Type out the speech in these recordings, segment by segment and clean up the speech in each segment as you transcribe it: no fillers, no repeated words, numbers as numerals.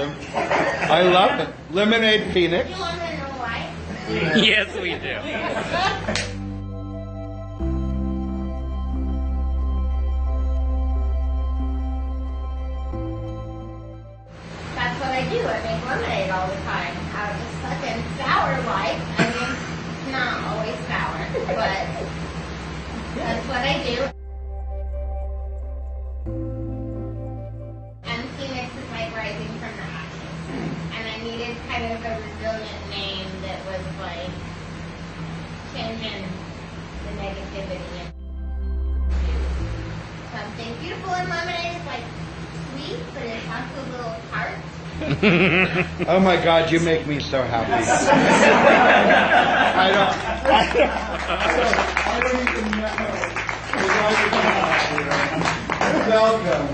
I love it. Lemonade Phoenix. You want to know why? Yes, we do. That's what I do. I make lemonade all the time. Out of this fucking sour life. I mean, not always sour, but that's what I do. And Phoenix is like rising from the ashes. And I needed kind of a resilient name that was like changing the negativity. Something beautiful in lemonade is like sweet, but it's also a little tart. Oh my God, you make me so happy. I don't even know. Welcome.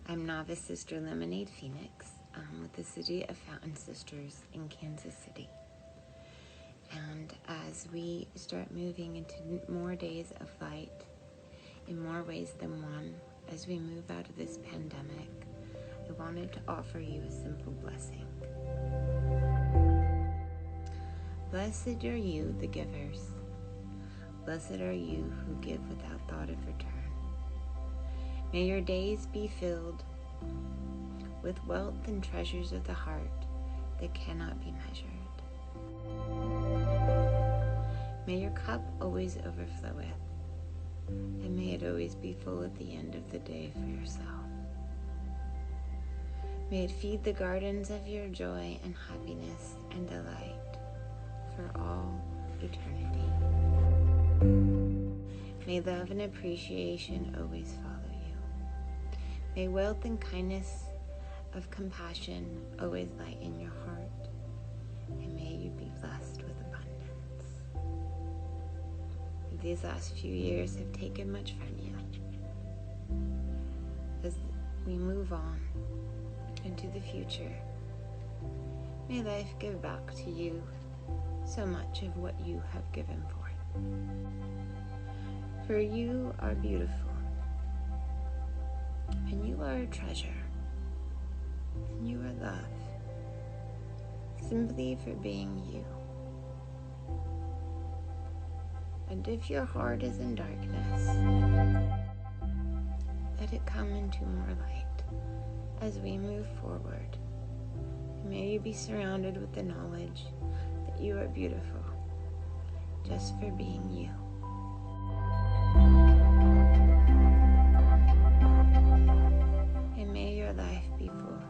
I'm Novice Sister Lemonade Phoenix with the City of Fountain Sisters in Kansas City. And as we start moving into more days of light in more ways than one, as we move out of this pandemic, I wanted to offer you a simple blessing. Blessed are you, the givers. Blessed are you who give without thought of return. May your days be filled with wealth and treasures of the heart that cannot be measured. May your cup always overfloweth, and may it always be full at the end of the day for yourself. May it feed the gardens of your joy and happiness and delight for all eternity. May love and appreciation always follow. May wealth and kindness of compassion always light in your heart, and may you be blessed with abundance. If these last few years have taken much from you, as we move on into the future, may life give back to you so much of what you have given forth. For you are beautiful. And you are a treasure, and you are love, simply for being you. And if your heart is in darkness, let it come into more light as we move forward. And may you be surrounded with the knowledge that you are beautiful, just for being you. Life be full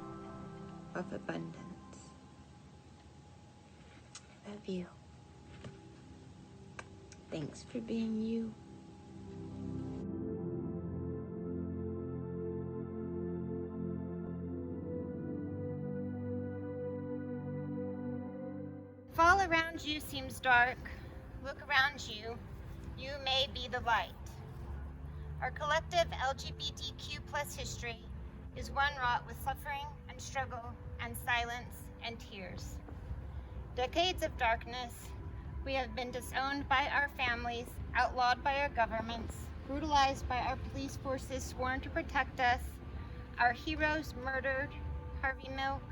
of abundance. I love you. Thanks for being you. If all around you seems dark, look around you. You may be the light. Our collective LGBTQ+ history is one wrought with suffering and struggle and silence and tears. Decades of darkness, we have been disowned by our families, outlawed by our governments, brutalized by our police forces sworn to protect us, our heroes murdered, Harvey Milk,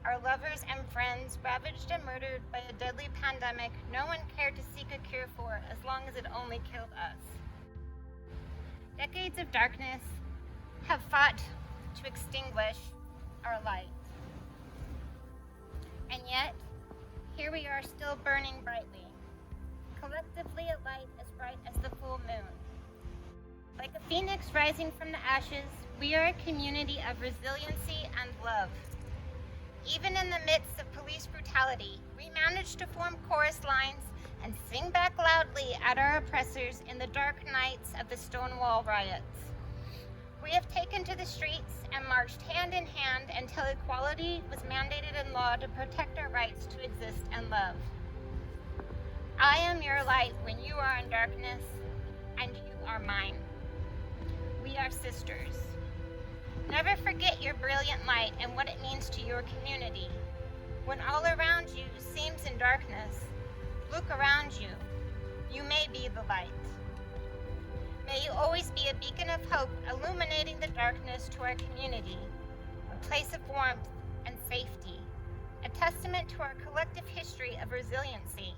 our lovers and friends ravaged and murdered by a deadly pandemic no one cared to seek a cure for as long as it only killed us. Decades of darkness have fought to extinguish our light. And yet, here we are still burning brightly, collectively a light as bright as the full moon. Like a phoenix rising from the ashes, we are a community of resiliency and love. Even in the midst of police brutality, we managed to form chorus lines and sing back loudly at our oppressors in the dark nights of the Stonewall riots. We have taken to the streets and marched hand in hand until equality was mandated in law to protect our rights to exist and love. I am your light when you are in darkness, and you are mine. We are sisters. Never forget your brilliant light and what it means to your community. When all around you seems in darkness, look around you. You may be the light. May you always be a beacon of hope, illuminating the darkness to our community, a place of warmth and safety, a testament to our collective history of resiliency.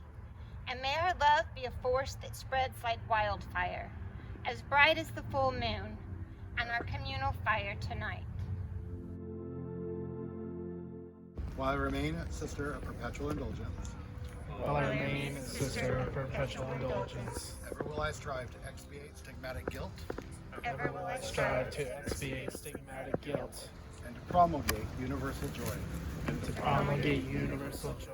And may our love be a force that spreads like wildfire, as bright as the full moon, and our communal fire tonight. While I remain sister of perpetual indulgence, While I remain a sister of perpetual indulgence, ever will I strive to expiate stigmatic guilt ever will I strive to expiate stigmatic guilt and to promulgate universal joy. and to promulgate universal joy.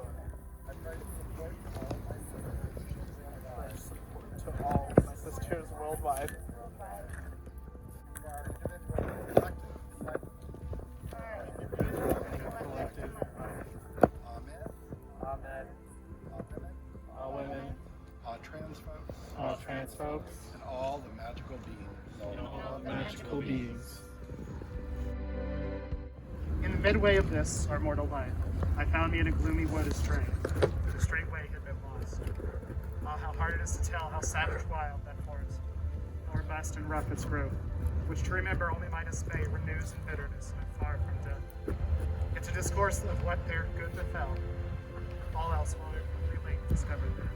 To all my sisters worldwide. Collective. Amen. Amen. All women, All trans folks, all trans folks, and all the magical beings. and all magical beings. In the midway of this, our mortal life, I found me in a gloomy wood astray. The straight way had been lost. Ah, how hard it is to tell how savage wild that forest, nor robust and rough its growth, which to remember only my dismay renews in bitterness and far from death. Yet to discourse of what there good befell, all else will relate discovered there.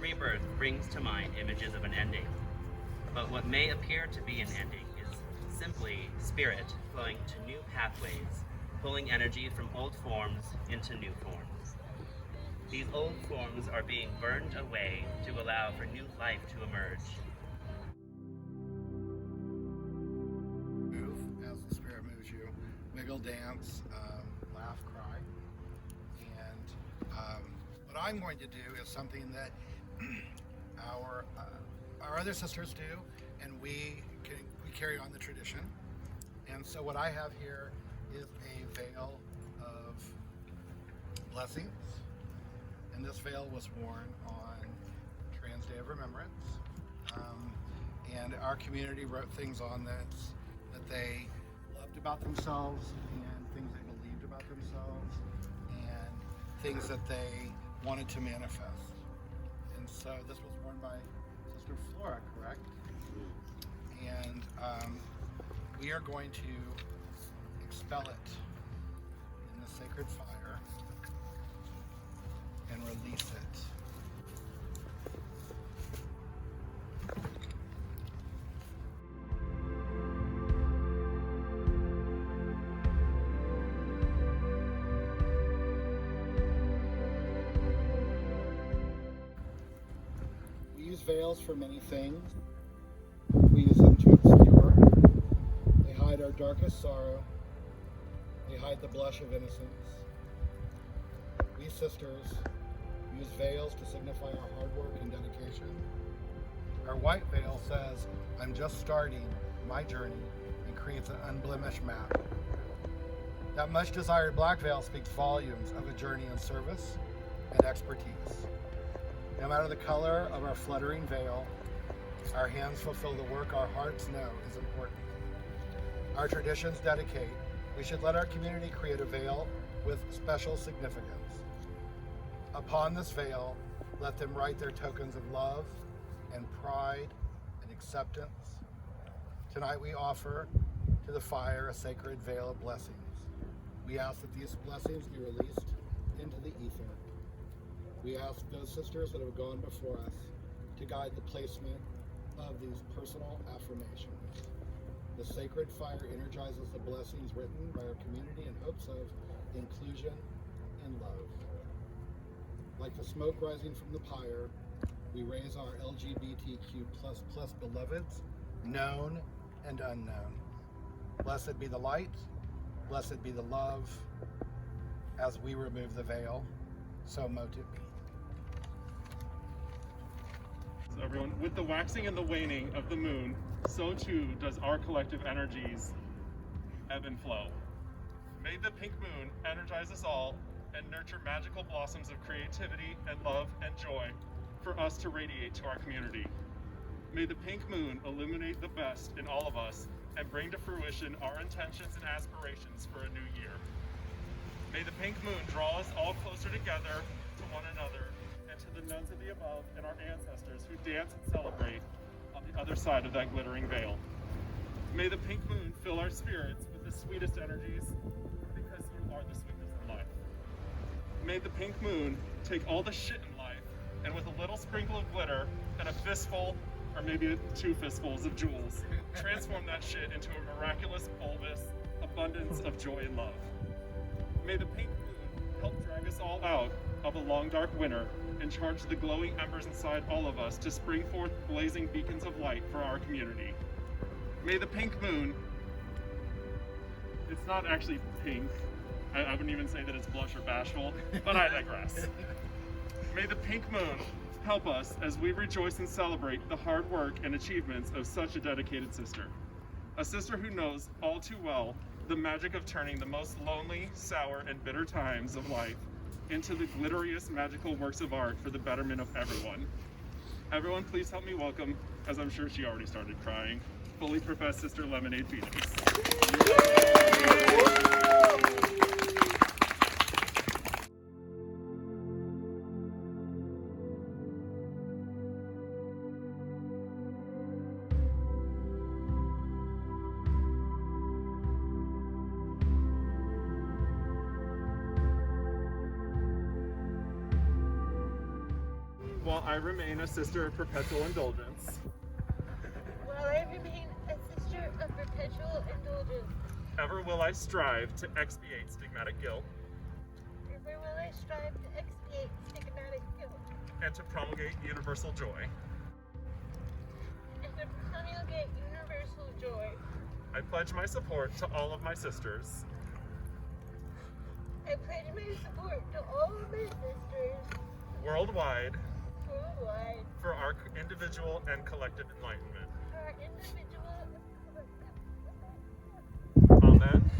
Rebirth brings to mind images of an ending, but what may appear to be an ending is simply spirit flowing to new pathways, pulling energy from old forms into new forms. These old forms are being burned away to allow for new life to emerge. Move as the spirit moves you. Wiggle, dance, laugh, cry. And what I'm going to do is something that our other sisters do, and we carry on the tradition. And so what I have here is a veil of blessings, and this veil was worn on Trans Day of Remembrance. And our community wrote things on that they loved about themselves, and things they believed about themselves, and things that they wanted to manifest. And so this was worn by Sister Flora, correct? And we are going to expel it in the sacred fire and release it. We use veils for many things. We use them to obscure. They hide our darkest sorrow. They hide the blush of innocence. We sisters use veils to signify our hard work and dedication. Our white veil says, I'm just starting my journey, and creates an unblemished map. That much desired black veil speaks volumes of a journey in service and expertise. No matter the color of our fluttering veil, our hands fulfill the work our hearts know is important. Our traditions dedicate, we should let our community create a veil with special significance. Upon this veil, let them write their tokens of love and pride and acceptance. Tonight we offer to the fire a sacred veil of blessings. We ask that these blessings be released into the ether. We ask those sisters that have gone before us to guide the placement of these personal affirmations. The sacred fire energizes the blessings written by our community in hopes of inclusion and love. Like the smoke rising from the pyre, we raise our LGBTQ++ beloveds, known and unknown. Blessed be the light, blessed be the love. As we remove the veil, so mote it be. everyone. With the waxing and the waning of the moon, so too does our collective energies ebb and flow. May the pink moon energize us all and nurture magical blossoms of creativity and love and joy for us to radiate to our community. May the pink moon illuminate the best in all of us and bring to fruition our intentions and aspirations for a new year. May the pink moon draw us all closer together to one another and to the nuns of the above and our ancestors who dance and celebrate on the other side of that glittering veil. May the pink moon fill our spirits with the sweetest energies because you are the sweetness of life. May the pink moon take all the shit in life and with a little sprinkle of glitter and a fistful or maybe 2 fistfuls of jewels, transform that shit into a miraculous, bulbous abundance of joy and love. May the pink moon help drag us all out of a long dark winter and charge the glowing embers inside all of us to spring forth blazing beacons of light for our community. May the pink moon, it's not actually pink, I wouldn't even say that it's blush or bashful, but I digress. May the pink moon help us as we rejoice and celebrate the hard work and achievements of such a dedicated sister. A sister who knows all too well the magic of turning the most lonely, sour, and bitter times of life into the glitteriest magical works of art for the betterment of everyone. Everyone, please help me welcome, as I'm sure she already started crying, fully professed Sister Lemonade Phoenix. While I remain a sister of perpetual indulgence, While I remain a sister of perpetual indulgence, ever will I strive to expiate stigmatic guilt ever will I strive to expiate stigmatic guilt and to promulgate universal joy. and to promulgate universal joy. I pledge my support to all of my sisters I pledge my support to all of my sisters worldwide worldwide for our individual and collective enlightenment. for our individual and collective Amen.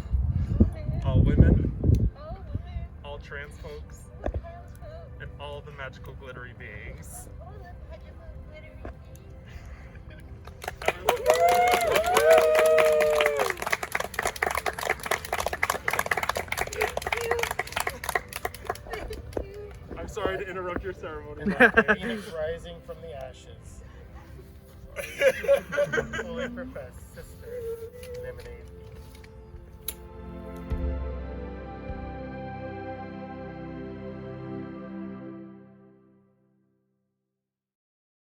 Amen. All women, All women, all trans folks, all trans folk, and all the magical glittery beings. all the magical glittery I'm sorry to interrupt your ceremony. Phoenix rising from the ashes. Fully professed sister, Lemonade